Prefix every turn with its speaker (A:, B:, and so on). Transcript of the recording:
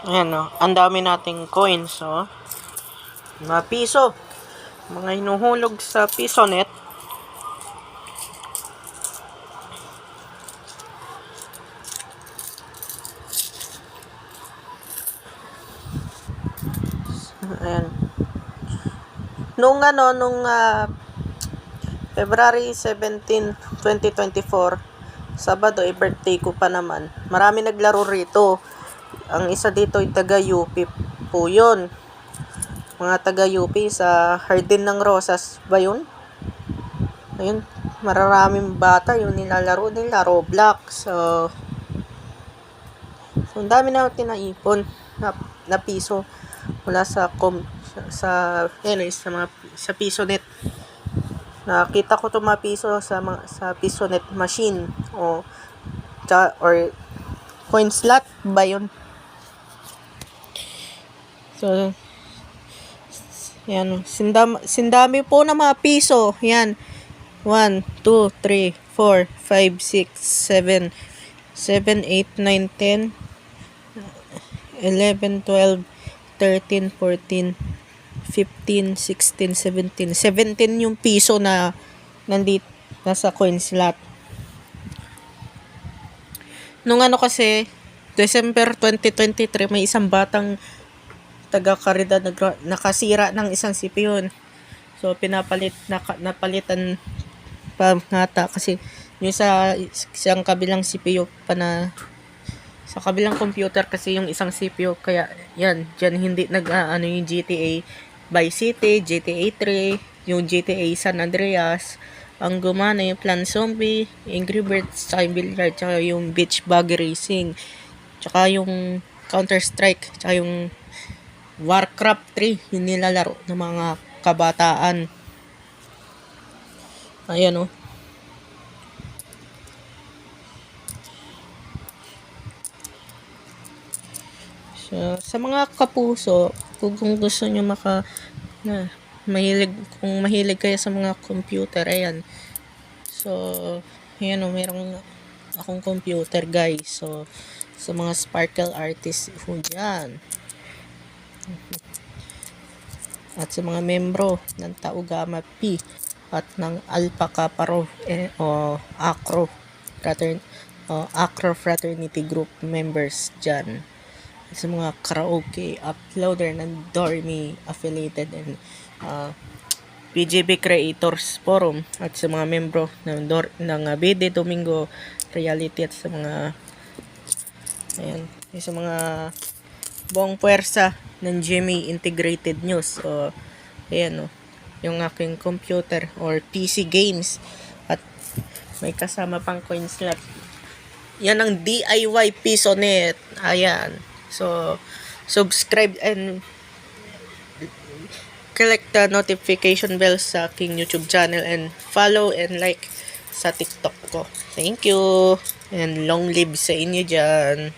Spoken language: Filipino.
A: Ayan o, ang dami nating coins o. Mga piso. Mga hinuhulog sa PisoNet. Ayan. Nung February 17, 2024, Sabado, birthday ko pa naman. Marami naglaro rito. Ang isa dito ay taga-UP po yun. Mga taga-UP sa Hardin ng Rosas ba yun? Ayun, maraming bata yung nilalaro nila, Roblox. So ang dami natin naipon na piso mula sa sa PisoNet. Nakita ko itong mga piso sa PisoNet machine or coin slot ba yun? So, yan. Sindami po ng mga piso. Yan. 1, 2, 3, 4, 5, 6, 7, 7, 8, 9, 10, 11, 12, 13, 14, 15, 16, 17. 17 yung piso na nasa coin slot. Nung kasi, December 2023, may isang batang taga-Caridad nakasira ng isang CPU. So, napalitan pa ngata kasi yung sa isang kabilang CPU pa na sa kabilang computer kasi yung isang CPU, kaya yan, dyan hindi yung GTA Vice City, GTA 3, yung GTA San Andreas, ang gumana yung Plan Zombie, Angry Birds, tsaka yung Billiard, tsaka yung Beach Buggy Racing, tsaka yung Counter Strike, tsaka yung Warcraft 3, yung nilalaro ng mga kabataan. Ayan o. So, sa mga kapuso, kung gusto nyo mahilig kayo sa mga computer, ayan. So, ayan o, merong akong computer, guys. So, sa mga sparkle artists po dyan. At sa mga membro ng Tau Gamma Pi at ng Alpha Kappa Rho o Acro Fraternity Group members dyan. At sa mga karaoke uploader ng Dormy affiliated and PGB Creators Forum at sa mga membro ng BD Domingo Reality at sa mga sa mga buong puwersa ng Jimmy Integrated News. So, ayan o, yung aking computer or PC games at may kasama pang coin slot. Yan ang DIY PisoNet. Ayan. So, subscribe and click the notification bell sa aking YouTube channel and follow and like sa TikTok ko. Thank you and long live sa inyo dyan.